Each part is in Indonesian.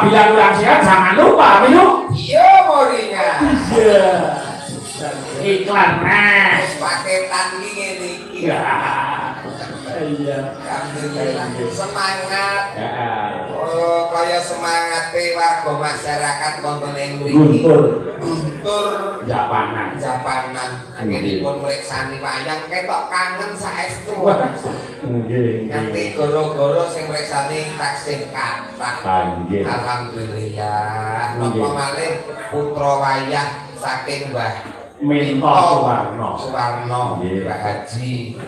apabila kurang sehat jangan lupa minum. Iya Moringa. Iya. Iklan mas. Paketan ini. Iya. Iya. Alhamdulillah. Semangat. Ya. Oh, kaya semangat warga masyarakat wonten ing mriki. Guntur Japanan. Anggenipun mriksani wayang ketok kangen saestu. Nggih. Nanti goro-goro sing mriksani taksih kathah. Nggih. Alhamdulillah. Napa malih putra wayah saking Mbah Minto Suwarno. Mbah Haji.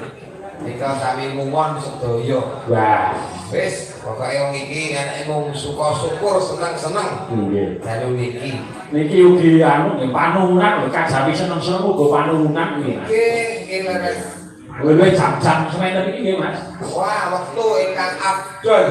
Nika sami muwon sedaya. Wah, Wis, pokoke wong iki enake mung syukur seneng-seneng. nggih. Dalu niki. Niki ugi anu nggih panuwunan lho kajawi seneng-seneng uga panuwunan nggih. Nggih, leres. Wewe jam-jam sementen iki nggih, Mas. Wah, wektu ingkang afdol.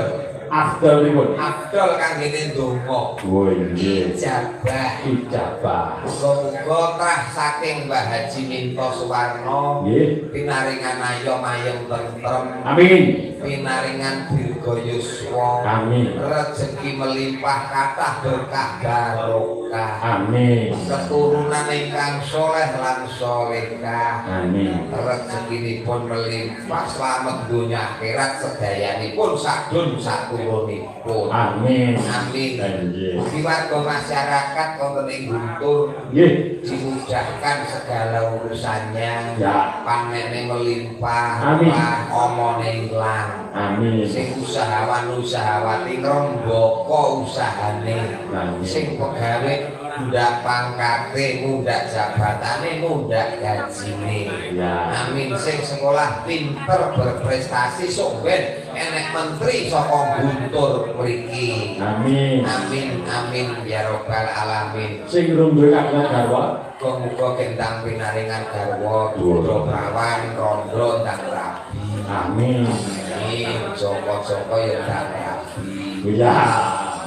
Afdalipun. Afdol kanggene ndonga. Oh nggih. Ijabah. Muga trah saking Mbah Haji Minto Suwarno. Nggih. Pinaringan ayom ayem tentrem. Amin. Pinaringan dirgayuswa. Amin. Rezeki melimpah kathah berkah barokah. Amin. Keturunan ingkang soleh lan solehah. Amin. Rezekinipun melimpah slamet donya akhirat sedayanipun sadun saturunipun. Amin. Amin. Nggih. Di warga masyarakat wonten ing Guntur Nggih. dimudahkan segala urusannya. Ya. Panene melimpah, Amin. omone ilang. Amin. Sing usahawan-usahawati ngrembaka usahane. Amin. Sing pegawe mundak pangkate, mundak jabatane, mundak gajine. Ya. Amin. Sing sekolah pinter berprestasi sok ben enek menteri saka Guntur mriki. Amin. Amin amin ya rabbal alamin. Sing urung duwe kagungan garwa, Muga gendang pinaringan garwa, putra prawan, rondo ndang rabi. amin. Amin. Joko-joko ya ndang rabi. Ya.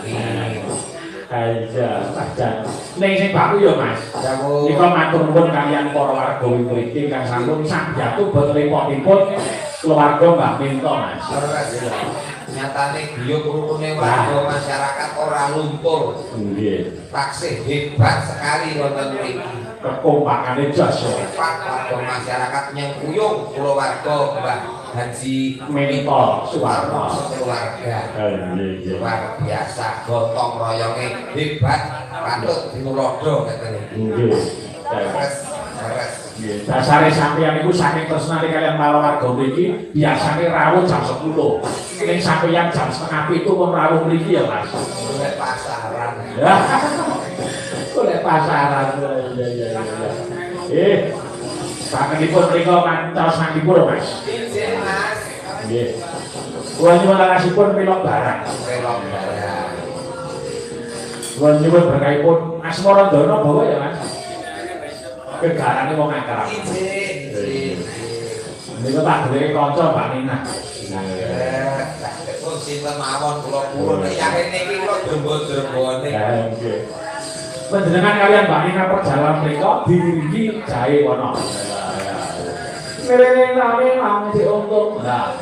Amin. Aja, saja. Ning sing baku ya, Mas. Dawuh. Nika matur nuwun kaliyan para warga mriki kang sampun sanjatu boten repotipun keluarga Mbah Minto, Mas. Nyatane griya rukune warga masyarakat ora luntur. Nggih. Taksih hebat sekali wonten mriki. Kekompakane jas. Pak warga masyarakat nyengkuyung keluarga Mbah Haji Minto Suwarno. keluarga. Nggih. Luar biasa gotong royonge hebat patut dinulodo katene. Nggih. Terus Dasare sampeyan iku saking tresnane kalian para warga mriki biasane rawuh jam 10. Ning sampeyan jam 6:30 pun rawuh mriki ya, Mas. oleh pasaran. Ya. Oleh pasaran. Ya. Sakenipun mriko mantos nangipun, Mas. Izin Mas. Nggih. Kula nyuwun larasipun pilok barang. Pelok barang. Kula nyuwun berkahipun asmara dana bawa ya, Mas. Kegarane wong akrab. Izin. Niku tak duwe kanca Mbak Nina. Pun sinten mawon kula yakin iki kula drembo-drembone. Nggih. Panjenengan kalian Mbak Nina perjalanan mriko diiringi jahe wono. Ngerene nami mangsi untung. Nah.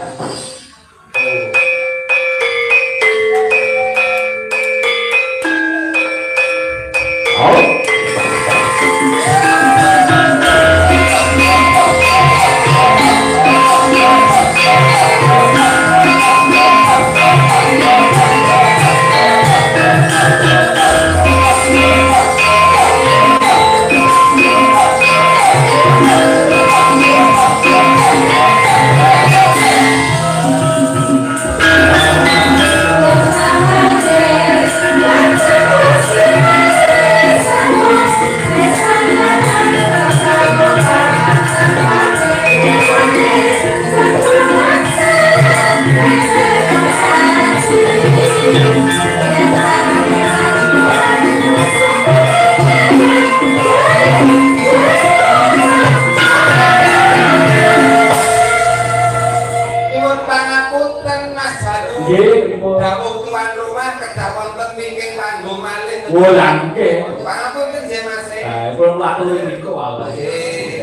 Wulangke. Pangapunten nggih Mas. Kula mlaku niku wae.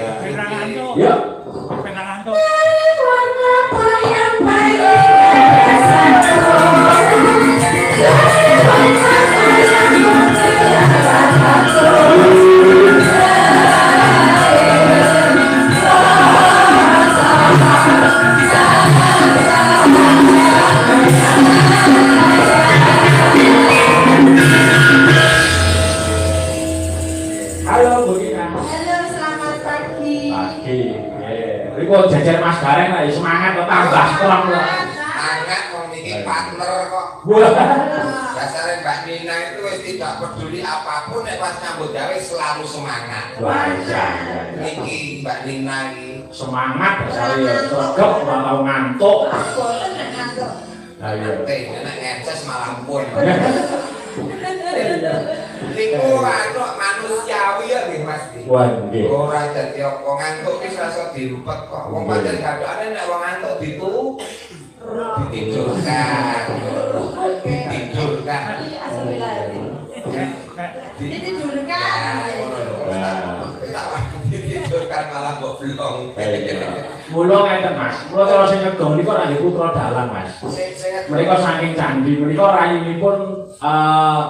Ya. Penanganto. Warna yang baik. Halo, selamat pagi. Pagi. Nggih. Riko jejer Mas Gareng lah semangat kok tambah strong lah. Anget wong iki partner kok. Wah. Dasare Mbak Nina itu wis tidak peduli apapun nek pas nyambut gawe selalu semangat. Wah, iya. Niki Mbak Nina iki Semangat saya sregep ora ngantuk. Boten nek ngantuk. Ayo. nek ngeces malah pun. Niku anu manusiawi ya nggih Mas. Wah, nggih. Ora dadi apa ngantuk wis rasa diempet kok. Wong pancen gadokane nek wong ngantuk ditidurkan. Ditidurkan. Ditidurkan malah mbok blong. Mula ngeten Mas, mula cara sing ngegong niku ora nggih putra dalang Mas. Mereka saking candi, mereka rayinipun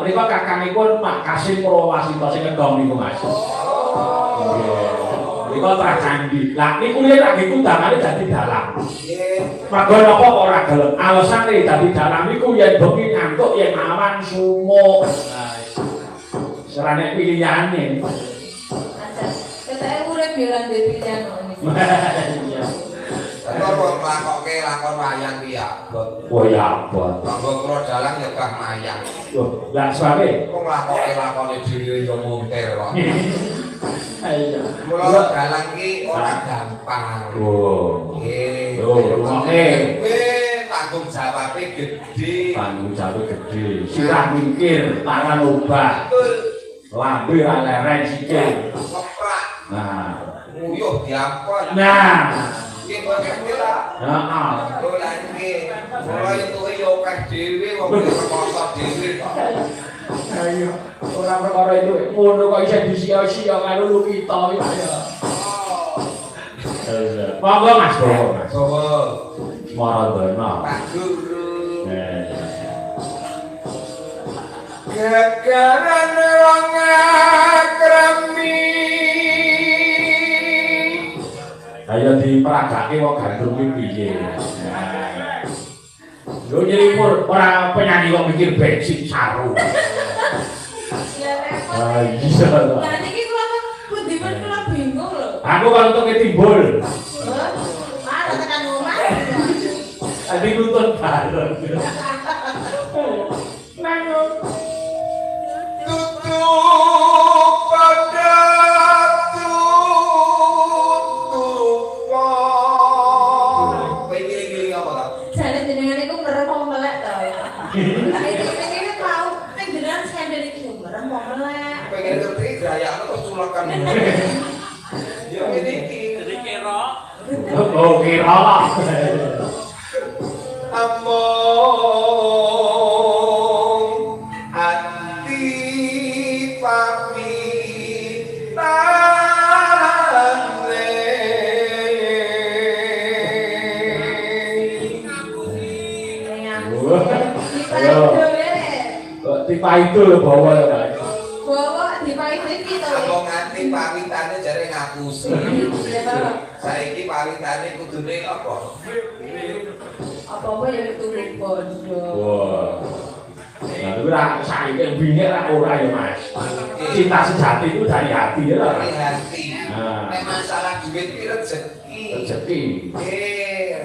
mereka kakangipun Pak Kasim Purwasita sing ngegong niku Mas. Mereka tra candi. Lah niku yen lagi kundangane dadi dalang. Mergo napa kok ora gelem? Alasane dadi dalang niku yen bengi ngantuk yen awan sumuk. Serane pilihane. Ketake urip yo lan pilihan niku. Iya. Kok nglakokke lakon wayang ki abot. Oh ya abot. Kanggo kula dalang ya gah mayang. Loh, lah sebabnya? Kok nglakokke lakone dhewe yo muntir kok. Iya. Mula dalang ki ora gampang. Oh. Nggih. Oke. Tanggung jawabe gedhe. Tanggung jawab gede. Sirah mikir, tangan obah. Betul. Lambe ra leren sikil. Keprak. Nah. Nguyuh diampon. Nah. Iki bagaimana lah. Heeh. Ora iki. Mula itu yo akeh dhewe wong rekoso dhewe kok. Ayo. Ora perkara itu ngono kok isih disia-sia karo lu kita ya. Monggo Mas Bowo. Sowo. Maradona. Pak Guru. Gagaran wong akrami Ayo diperagake wong gandrung iki piye. Lho nyelipur ora penyanyi kok mikir bensin saru. Ya repot. Ah iya. Lah niki kula pundi men kula bingung lho. Aku kalau untuk timbul. Malah tekan omah. Tadi nuntut bareng. Nang tutup pada tutupan Pengiling-iling apa ta? Jane jenengan iku merem apa melek to ya. Iki tau ning jenengan sendiri iki merem apa melek. Pengen ngerti gayane kok culakan. Ya ngene iki. oh kira lah. among ati papi Tipe itu lho bawa ya Pak. Bawa dipaiti iki to. Apa nganti pawitane jare ngapusi. Saiki pawitane kudune apa? Apa-apa ya turun bondo. Wah. Nah, itu lah saiki bingit lah ora ya Mas. Cinta sejati itu dari hati ya lah. Dari hati. Nah. Nek masalah duit ki rezeki. Rezeki.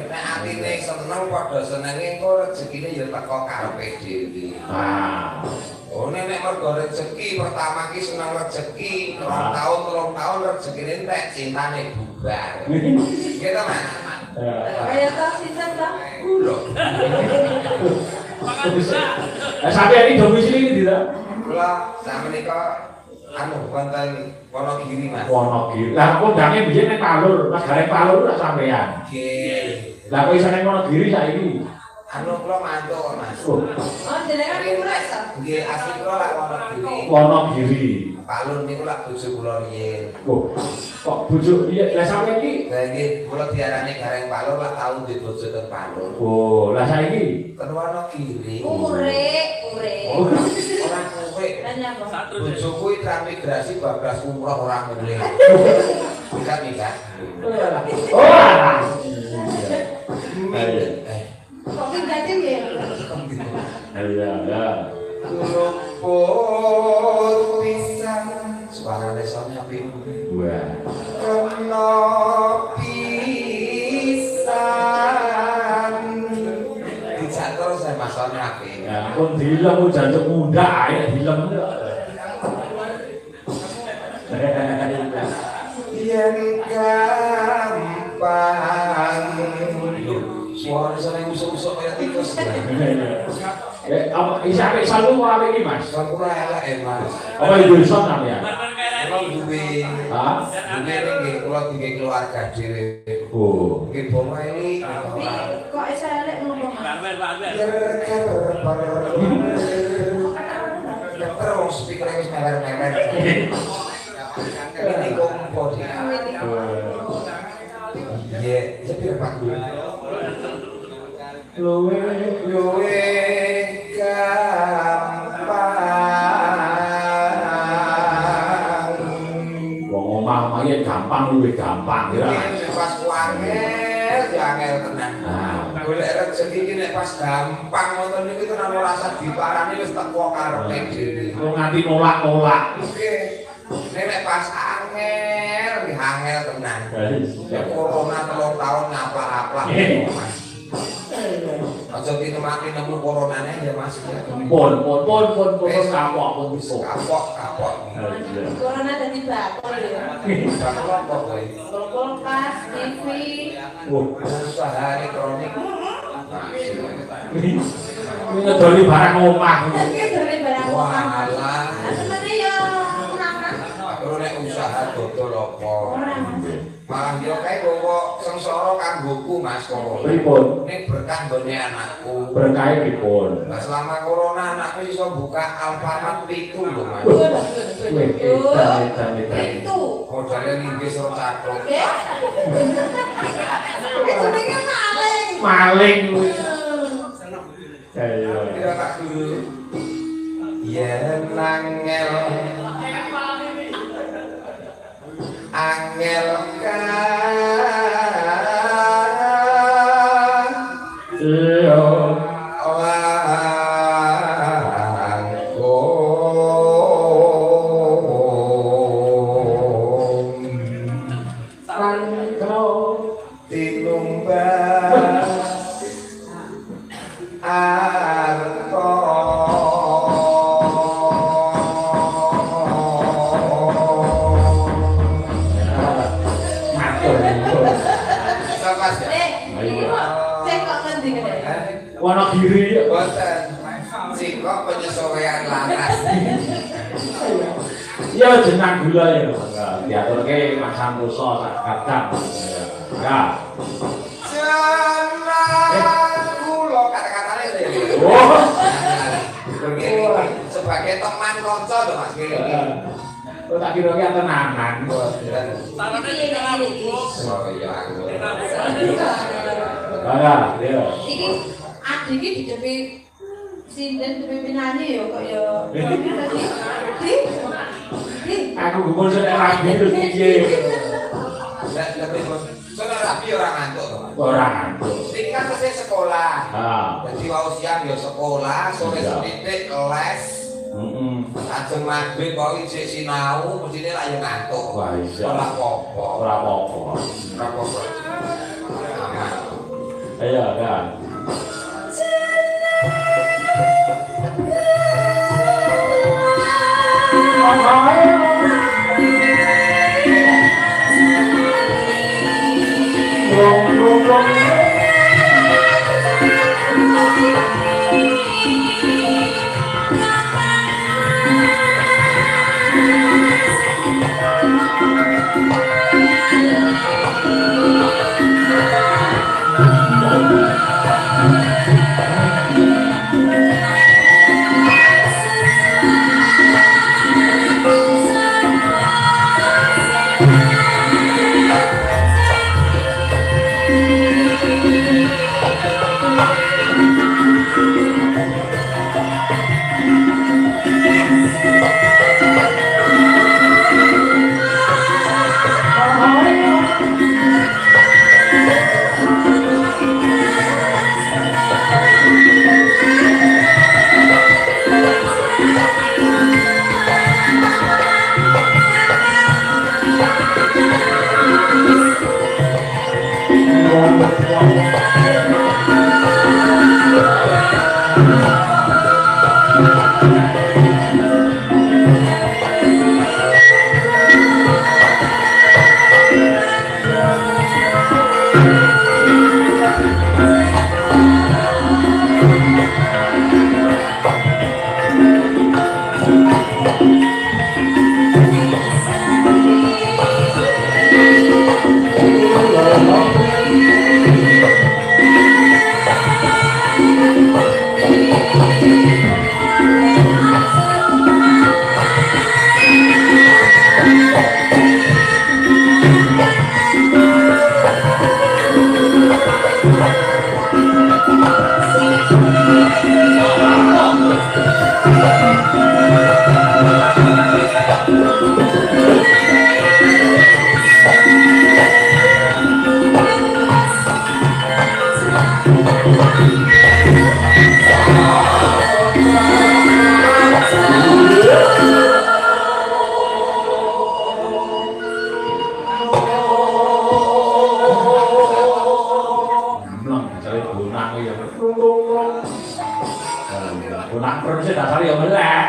Nek atine seneng padha senenge engko rezekine ya teko karepe dhewe. Ah. Oh nek mergo rezeki pertama ki seneng rezeki, 2 tahun rezekine entek cintane bubar. Gitu Mas. Kayak tak sistem ta. Lho. Sampai ini domisili ini tidak? Kula sakmenika anu wonten Wonogiri Mas. Wonogiri. Lah kondangnya biyen nek Palur, Mas Gareng Palur lah sampean. Nggih. Lah kok iso nek Wonogiri saiki? Anu kula mantuk Mas. Oh, Oh jenengan imres ta. Nggih asli kula lak Wonogiri. Wonogiri. Palun niku lak bojo kula riyen. Oh, kok bojo iya lah sampean iki? Lah nggih kula diarani Gareng Palur lak tau di bojo ten Palur. Oh, lah saiki? Ten Wonogiri. Urek. Oh, Ora kuwe. Lah nyapa? Bojoku transmigrasi bablas umroh ora mulih. Bisa bisa. oh alah. Kok ganti ya? Iya, ya. Luput pisan suarane sonya ping Wah. kena pisan Dijak terus saya masone api. Ya, pun dilem jancuk mundak ae dilem. yen gampang Suara sana usuk-usuk kayak tikus. Apa sampai selalu apa ini Mas? Sampura elek Mas. Apa itu son namanya? Kalau duwe Hah? duwe nggih kula tinggal keluarga dhewe. Oh. Nggih bomo ini Tapi kok iso elek ngomong. dokter wong speaker wis meler-meler. Ini kompo dia. Iya, jadi Pak Guru. Luwe luwe gampang wong omah yen gampang luwe gampang ya. Ini pas wangel, jangel tenan. Nah, Golek rezeki iki nek pas gampang ngoten niku itu namanya rasa diparani wis teko karepe dhewe. lu nganti nolak-nolak. Nggih. Nek pas angel, angel tenan. Ya corona 3 tahun ngaplak-aplak. Aja ditemati nemu coronane ya Mas ya. Pun kapok pun bisa. Kapok. Corona dadi bakul ya. Kapok kok kowe. Kulkas, TV. Usaha kronik. Ini ngedoli barang omah. Iki dari barang omah. Walah. Sebenarnya ya kurang. Aku nek usaha dodol apa? Orang. Malah yo kae bawa sengsara kanggoku Mas kok. Pripun? Nek berkah nggone anakku. Berkah pripun? Nah, selama corona anakku iso buka Alfamart 7 lho Mas. Wih, edan. Itu. Modalnya linggis ro catruk. Ya. Itu dengan maling. Maling. Ayo. Kira tak dulu. Yen angel angel kan Iya. Wonogiri. Boten. Singkok penyesuaian laras. Ya jenang gula ya. Diaturke Mas Santoso sak kadang. Ya. jangan Kulo kata-katanya itu ya. Oh. Sebagai teman konco lho Mas Giri. Kok tak kira ki tenanan. Boten. Iki. Oh iya aku. Ya, ya. Iki adik iki dicepi sinden pimpinane ya kok ya. Di. Aku gumun sing rabi terus piye. Lebih soalnya rapi orang ngantuk to Mas. Ora ngantuk. Ini kan mesti sekolah. Ah. Jadi wau siang ya sekolah, sore sedidik les. Heeh. Ajeng maghrib kok isih sinau, mestine lak yo ngantuk. Wah, iya. Ora apa-apa. Ora apa-apa. Ora apa-apa. Aman. Ayo, kan. bangkrut sih dasar ya melek.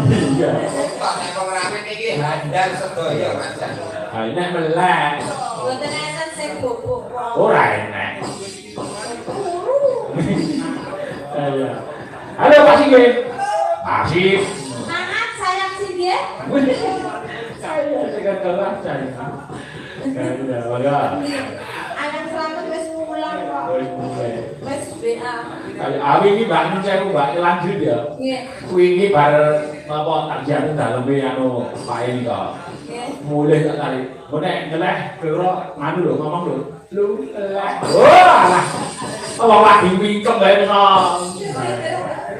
Iya. Tak nek pengramin iki handal sedaya Mas. Ah ini melek. Mboten enten sing bubuk. Ora enak. Iya. Halo Pak Singgih. Asik. Maaf saya Singgih. Saya dengan kelas saya. Ya, maka. Anak selamat wis pulang kok. Wis BA. Kali awi iki bangun saya Mbak lanjut ya. Nggih. Wingi bar apa takjian daleme anu Pak ini kok. Nggih. Mulih tak tarik. Kok nek ngeleh kira nganu lho ngomong lho. Lu eleh. Wah. Wong lagi wingkem bae iso.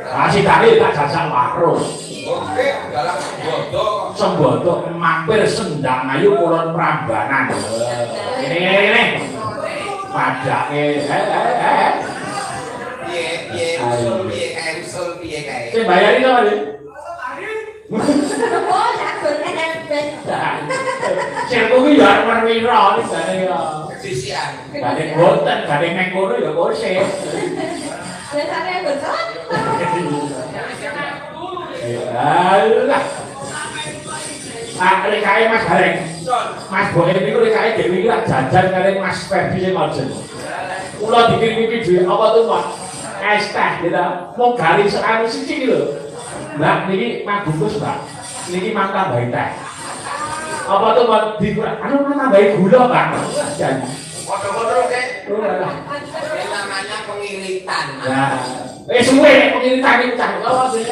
Kasih tadi tak jajak warung. Oke, dalam bodoh. Sembodo mampir sendang ayu kulon Prambanan. Ini. Padake Piye usul piye kae. Sing bayari sapa iki? Oh, takut enek. Sing kuwi ya perwira iki jane ya. Kedisian. Gade boten, gade neng kono ya kose. Biasane betul. Alah. Ah, rekae Mas Gareng. Mas Boen niku rekae dhewe iki lak jajan kare Mas Ferdi sing ngojen. Kula dikirimi video apa tuh, Pak? Es teh gitu. Mau garis anu siji iki lho. Mbak niki mabungkus, Mbak. Niki mang tambahi teh. Apa tuh Pak dikurang? Anu mang tambahi gula, Pak. Janji. Padha-padha kek. Ora. Ini namanya pengiritan. Ya. Suwe nek pengiritan iki cah. Apa sih?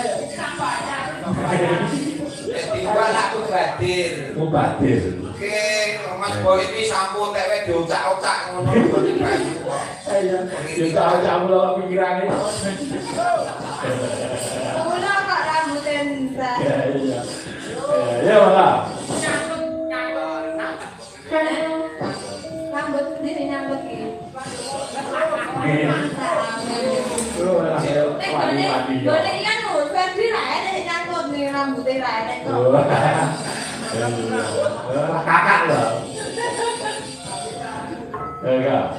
Tiba aku badir. Mubadir. Oke, Mas Boy iki sampun tewe diocak-ocak ngono ngene bayu. Iya. Ya cah mulo pikirane. Kula kok rambute ndak. Ya iya. Ya Pak. Rambut sendiri nyambut iki. Boleh kan lho, Ferdi ra enek nyangkut nih rambutnya ra enek kok. Kakak loh. Ya.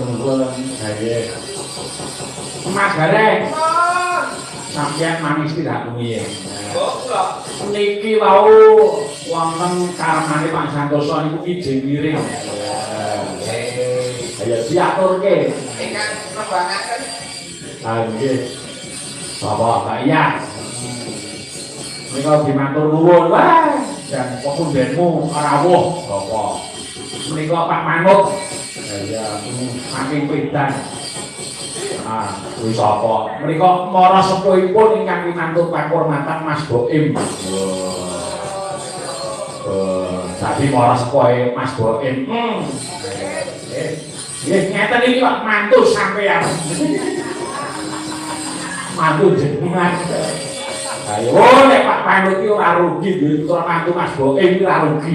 nuwun. Ha nggih. Mas Gareng. Sampeyan manis tidak rumiyin. Kok Niki wau wonten karmane Pak Santoso niku ijin miring. Ya diaturke. ingkang nembangaken Ah nggih. Bapak Mbak Iya. Menika dimatur nuwun. Wah, jan pepundenmu rawuh, Bapak. Menika Pak Manuk. Ya, saking pedan. Ah, wis apa? Menika para sepuhipun ingkang pinantuk pakurmatan Mas Boim. Dadi para sepuhe Mas Boim. Ngeten iki Pak mantu sampeyan. Mantu jenengan. Ayo nek Pak Panut iki ora rugi duwe putra mantu Mas Boim iki ora rugi.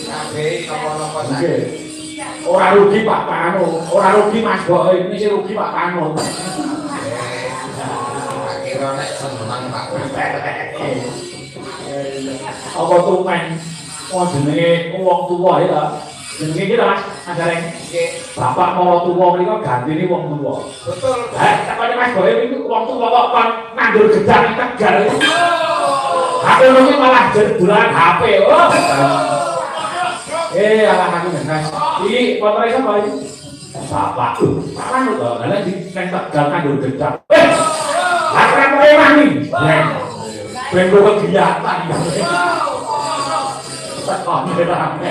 kabeh napa-napa Nggih. Ora rugi Pak Panut, ora rugi Mas Boim, iki rugi Pak Panut. kira nek seneng Pak. Apa tumen oh jenenge wong tuwa ya. Jenenge iki Mas Gareng. Nggih, Bapak mau tuwa mriko gantine wong tuwa. betul. Takone Mas Boim iki wong tuwa kok kon nganggur gedang Tegal. Aku niki malah jerbulan HP. Oh. Alah aku Mas. Iki motore sapa iki? Bapak. Bapak lho, lha di nang Tegal nganggur gedang. Lah kowe mani. Ben kok kegiatan. Tekan rame.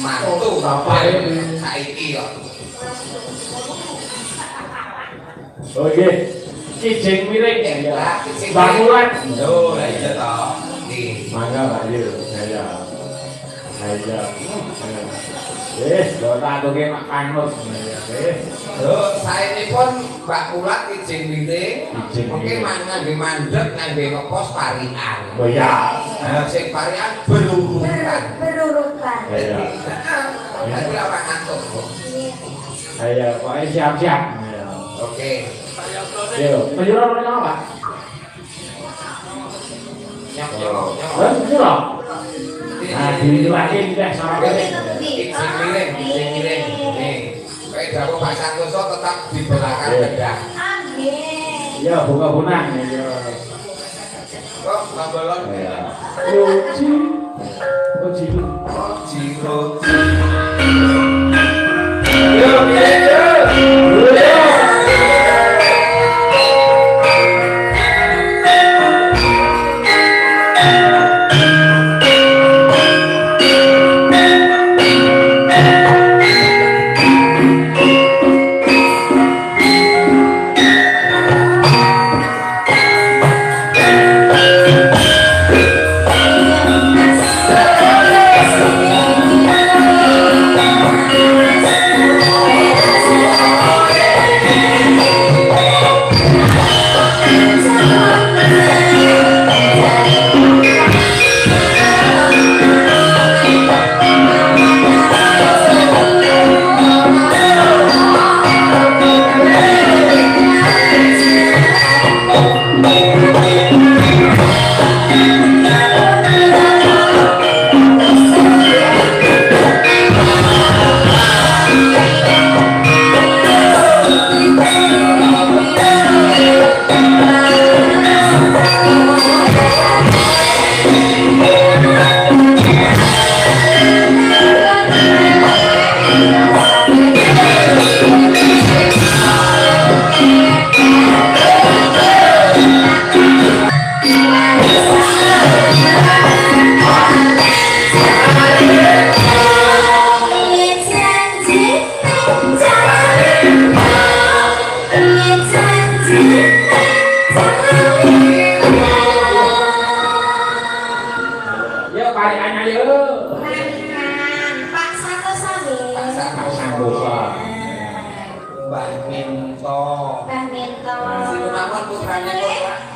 Mantu Bapak ini. saiki kok. Oke. Kijing miring ya. Lah, kijing Bangunan. Yo, lah iya toh. Nggih. Mangga Pak Yu. Ya. Ayo. Lo tak aturke Pak Panut. Lho, saenipun Mbak Kulat kijing miring. Kijing Mungkin miring. ngangge mandeg ngangge ngopos parian. Oh ya. Sing parian berurutan. Berurutan. Ya. Tapi ora ngantuk. Ayo, pokoknya siap-siap. Oke. Yo, penjuru apa, Pak? Nyok-nyok. Penjuru. Nah, dilaki deh sama ini. Kijing miring. Nih. Kayak dawuh Pak Santoso tetap di belakang Iya. bedah. Amin. Ya, bunga-bunga. Kok tambalon? Uji. Uji. Jiro. Yo, yo.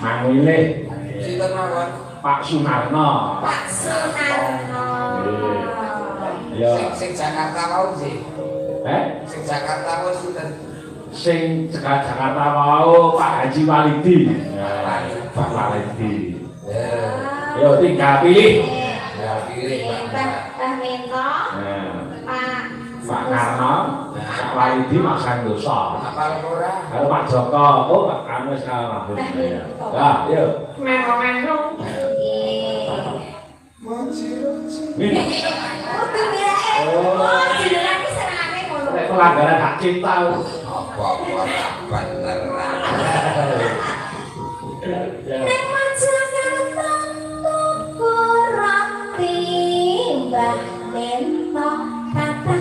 Mangwile. Sinten mawon? Pak Sunarno. Pak Sunarno. Ya. Sing Jakarta mau sih. Sing Jakarta mau sinten? Sing Jakarta mau Pak Haji Walidi. Pak Walidi. Yo tinggal pilih. Ya pilih Pak. Minto. Nah, Walidi Mas Santoso. Apal ora? Karo Pak Joko, oh Pak anu wis rambut. Ya, yuk. Meno-meno. Oh, jenengan iki senengane ngono. Nek pelanggaran hak cipta. Apa ora beneran. Nek Majakarta toko roti Mbah Nento kata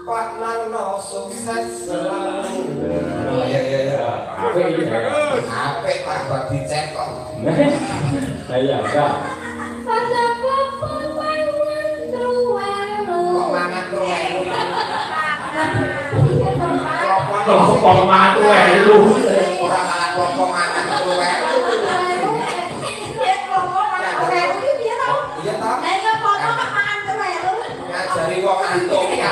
Pak Narno sukses selalu. Iya. Apa ini? Apik Pak buat dicekok. Saya enggak. Kok mangan tuwelu. Kelompok mangan tuwelu. Ora malah kelompok mangan tuwelu. Iya toh? Ngajari wong antuk ya.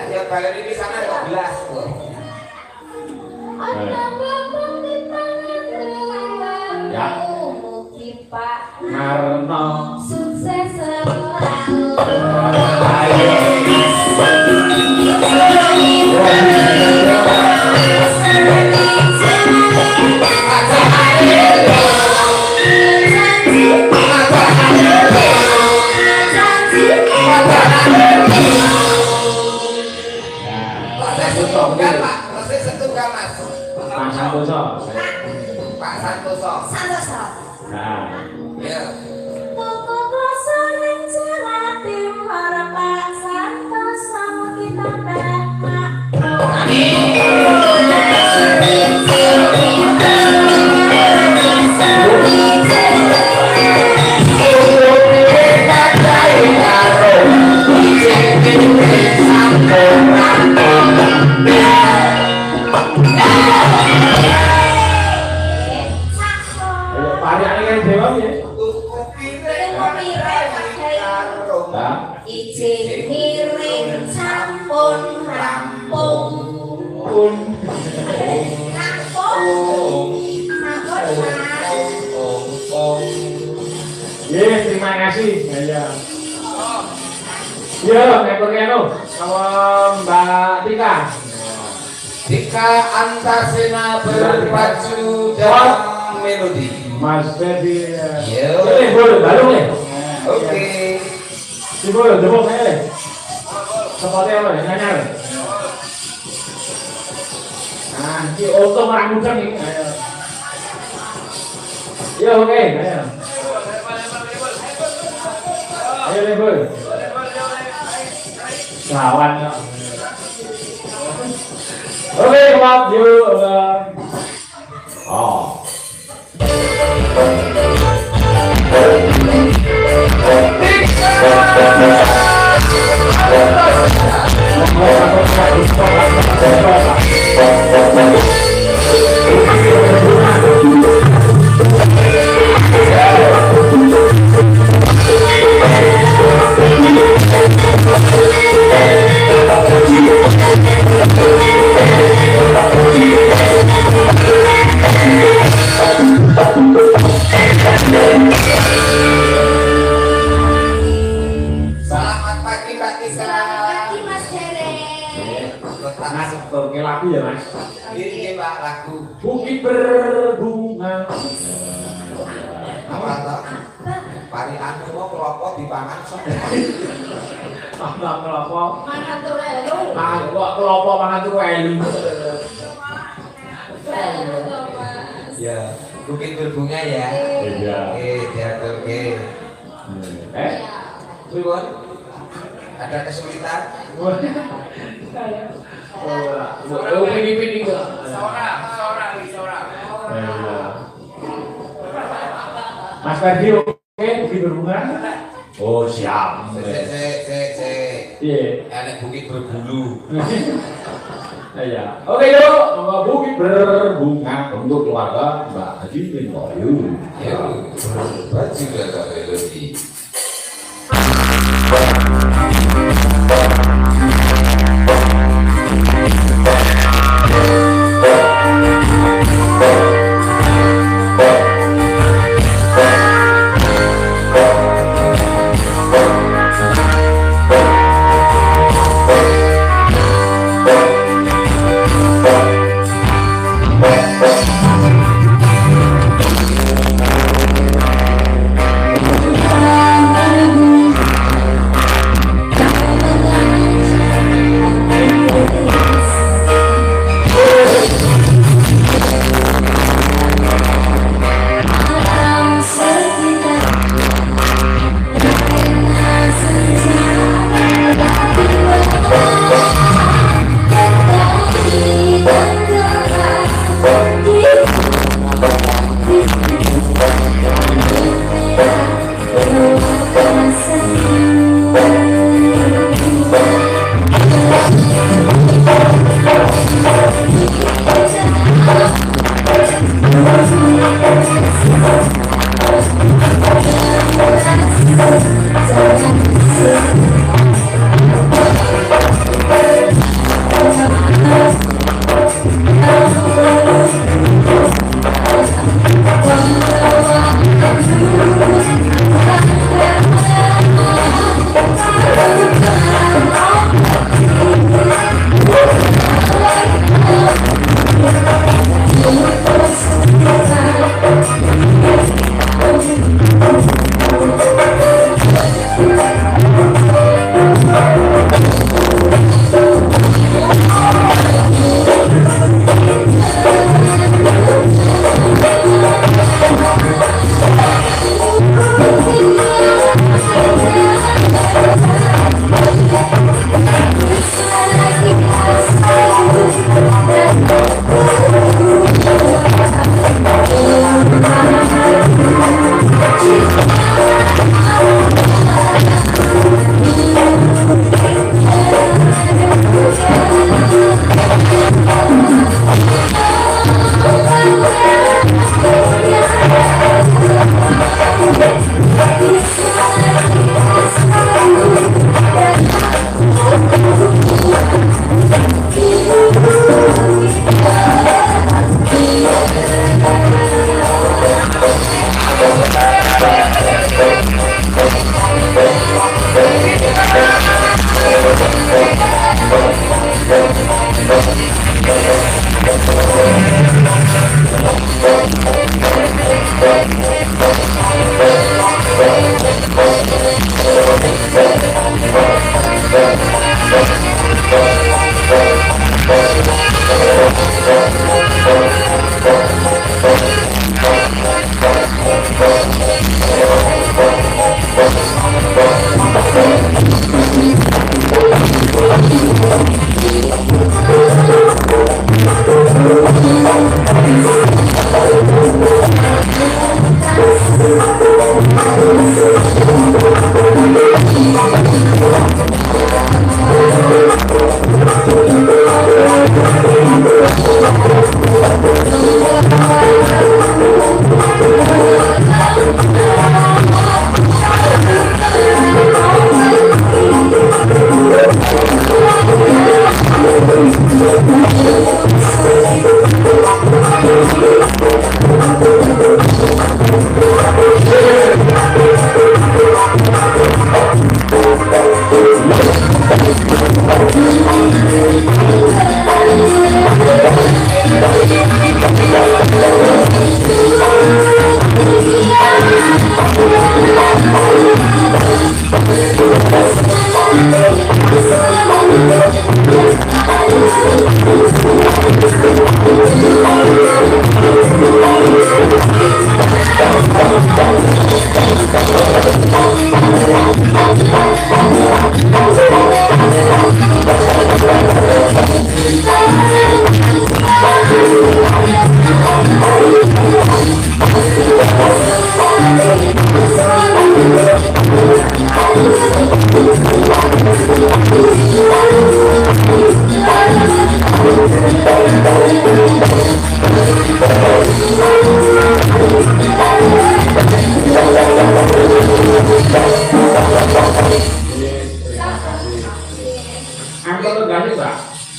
Ya balen iki sana kok gelas kok. Ya. Narno sukses selalu. Pak Santoso. Pak Santoso. Santoso. Nah. Ya. Toko koso ning Jawa Timur Pak Santoso kita Ijin miring sampun rampung. Rampung. Terima kasih. Ya. Ya, ngekor keno sama Mbak Tika. Tika Antasena berpacu dalam melodi. Mas Ferdi. Yo. Boleh, balung ya. Oke. Boleh, jempol saya. Seperti apa ya? Nyanyi. Nah, ini untuk meragukan nih. Ya, oke. Ayo. Ayo, label. Kawan. Oke, come on, yuk. Oh. Selamat pagi Mbak Tika. Selamat pagi Mas Dere. Mas, oke lagu ya Mas. Ini Mbak lagu Bukit berbunga. apa toh? Parianmu mau kelompok dipangan sok. Mangan kelompok. Mana tuh lelu? Mangan kok kelompok mangan tuh elu. Ya, bukit berbunga ya. Iya. Diatur ke. Pripun? Ada kesulitan? Oh, pilih-pilih kok. Seorang. Mas Ferdi oke, bukit berbunga. Oh, siap. Cek. Iya. Enek bukit berbulu. Iya. Oke, yuk. Bukit berbunga untuk keluarga Mbak Haji Pintoyu. Ya, baju gak melodi. Bye.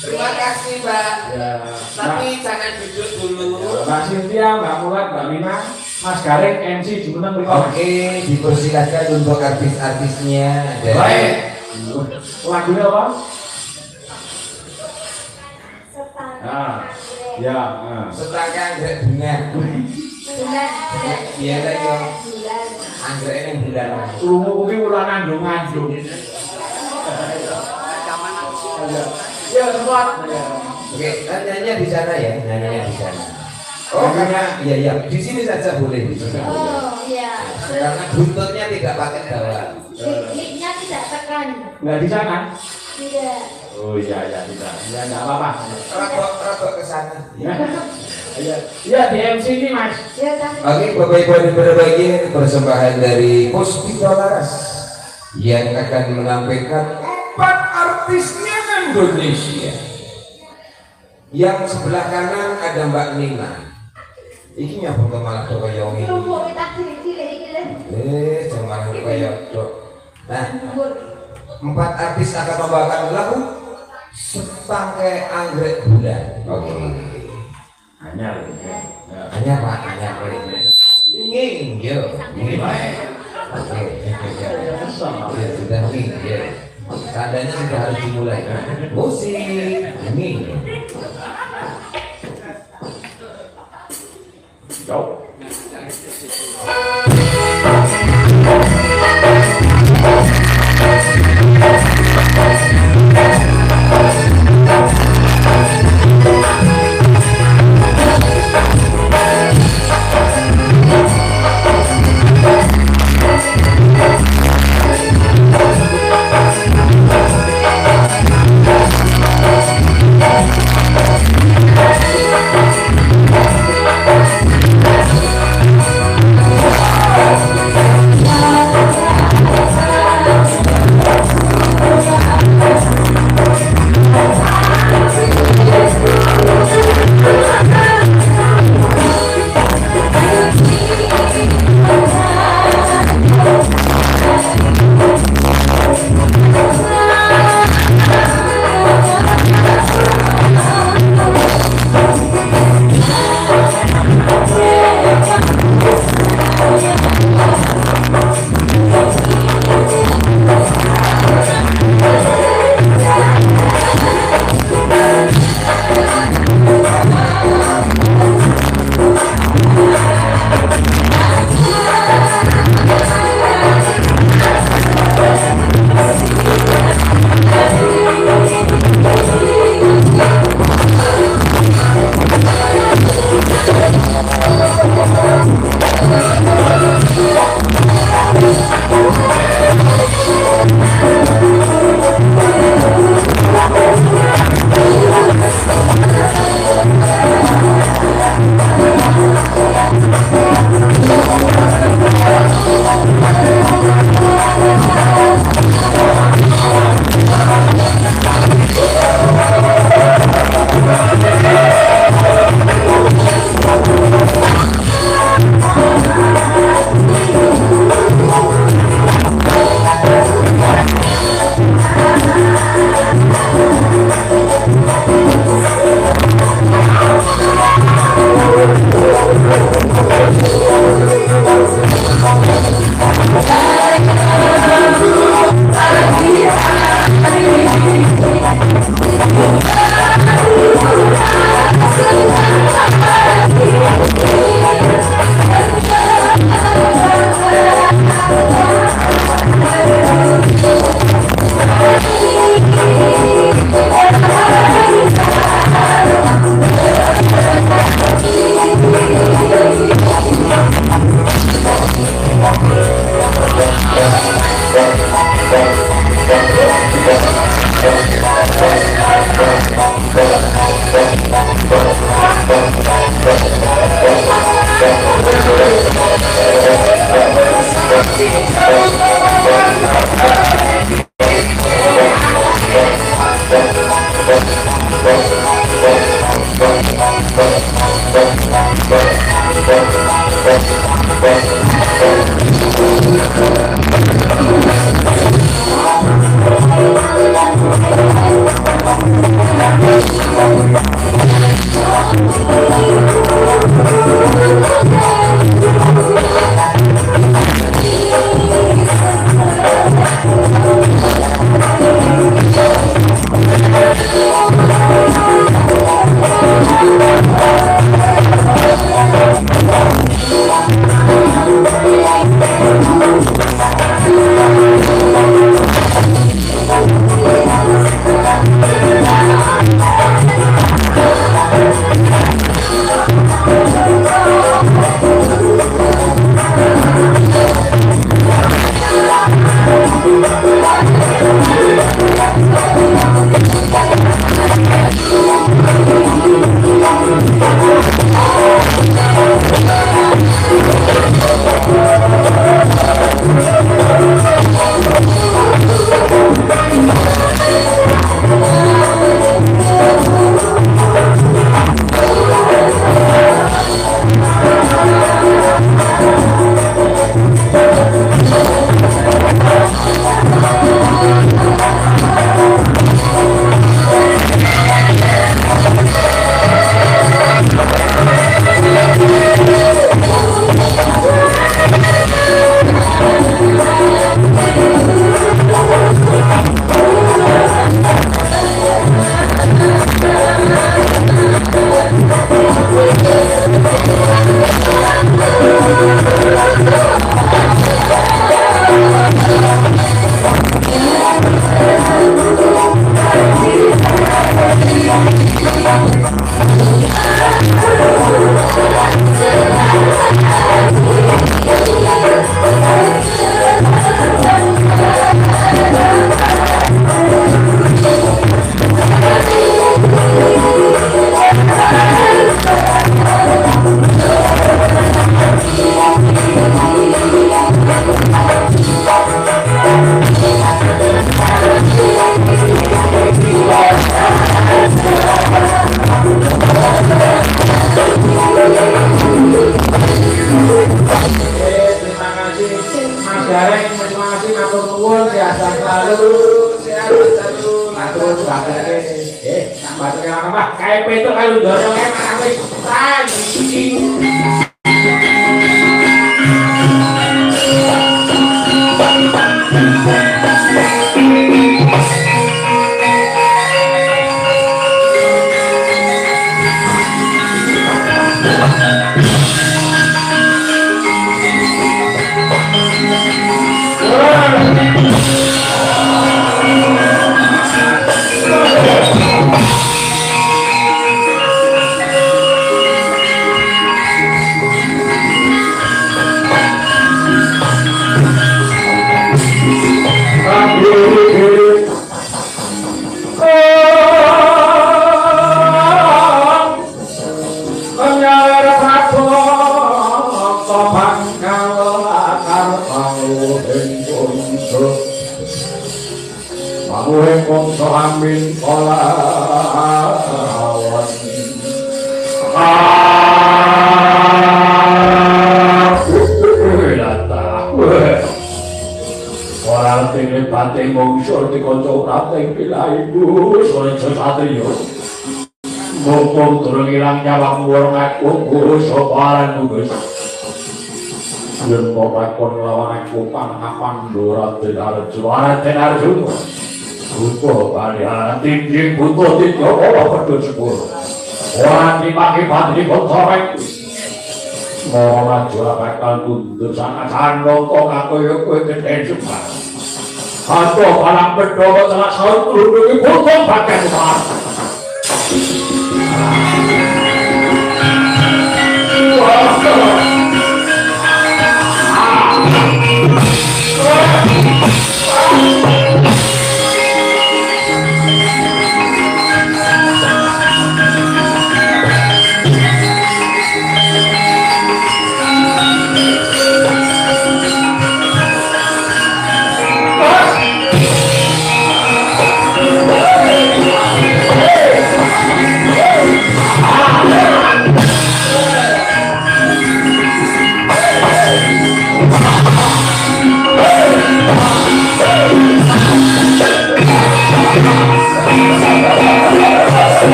Terima kasih Mbak. Ya, Tapi jangan duduk dulu. Mbak Cynthia, Mbak Mulat, Mbak Mina, Mas Garing, MC Jumeneng Riko. Oke, dipersilakan untuk artis-artisnya. Baik. Lagunya apa? Ah, ya. Setangkah anggrek bunga. Iya lah yo. Anggrek ini bulan. Lungu kuwi ora ngandung-ngandung. Ya, tempat. Oke, nyanyinya di sana ya, nyanyinya di sana. Oh, karena iya, di sini saja boleh di sini. Oh, iya. Karena buntutnya tidak pakai dalam. Linknya tidak tekan. Enggak di sana? Tidak. Oh iya, tidak. Ya enggak apa-apa. Rabok ke sana. Iya, di MC ini, Mas. Ya, kan. Oke, Bapak Ibu yang berbahagia, persembahan dari Puspito Laras yang akan menyampaikan 4 artisnya Indonesia. Yang sebelah kanan ada Mbak Nina. Iki nyapa kok malah kok kaya ngene. Tunggu kita cilik-cilik iki. Jangan kaya dok. Nah, 4 artis akan membawakan lagu Setangkai Anggrek Bulan. Oke. Anyar. Hanya Pak, hanya ingin yo. Ini baik. Oke. Ya sudah nih ya. Tandanya sudah harus dimulai. Musik ini. Go. Hantu palang bedo kok salah sahur kerudungi kurung bagian luar.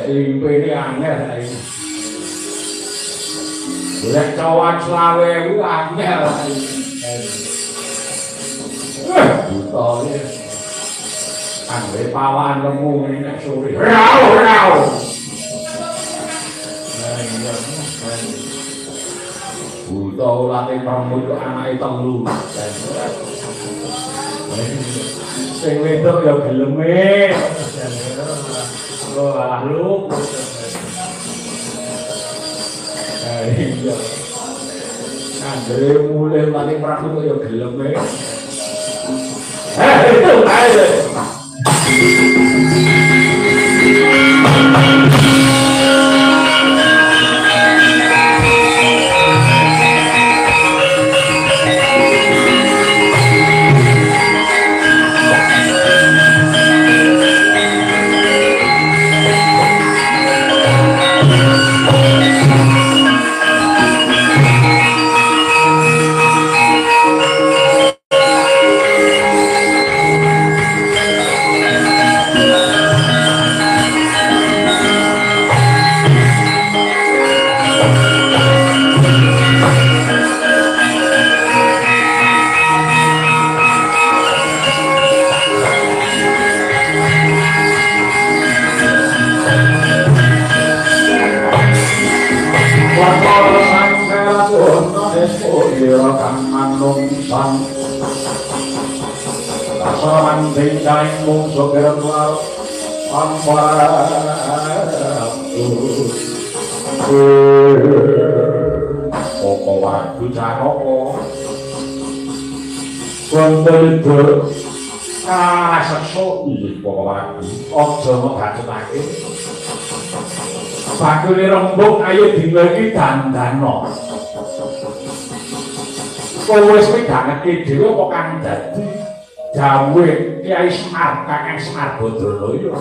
Impene angel saiki. Golek cowok 20.000 angel saiki. Buta iki. Angge pawan lemu nek sore. Rau. Buta ulate perempuan kok anake telu. Sing wedok ya geleme. Alah lu. Iya. Andre mulai paling praku ya geleme. Itu aja. Samanting kaing mungso keren laut ampar Koko waktu canoko Wonten sekso iki koko waktu aja ngebacutake bakule rembug ayo dina iki dandana kowe wis midhangeti dhewe apa kang dadi dawuh Kyai Semar Kakang Semar Badralaya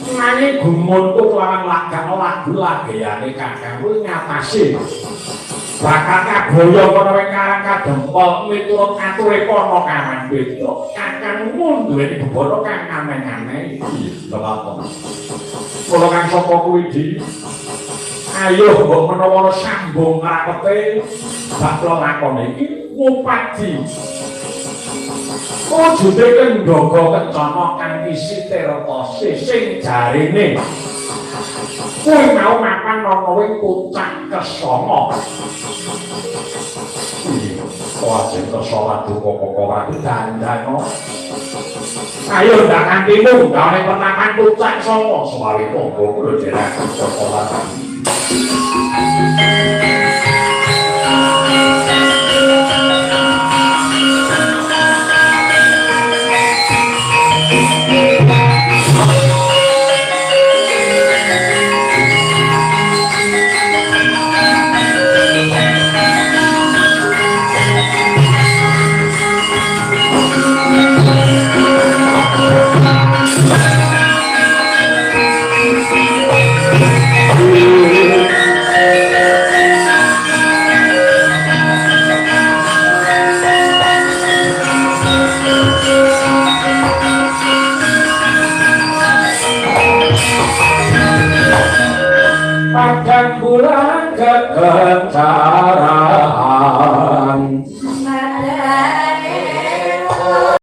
nanging gumuntuk lawan lagu lageyane Kakang kuwi ngatasi bakal kaboyo kono wing karang kadempel miturut ature kono Karang Beda Kakang mun duweni bebana kang aneh-aneh iki lho kula kang sapa kuwi iki ayo mbok menawa sambung rakete bakal lakone iki ngupadi wujude kendhaga kencana kang isi terotose sing jarine kuwi mau mapan ana wing puncak kesanga wajib kesolat duka kok dandana ayo ndak kantimu gawe pernakan puncak sanga suwali tangga kulo derek kesolat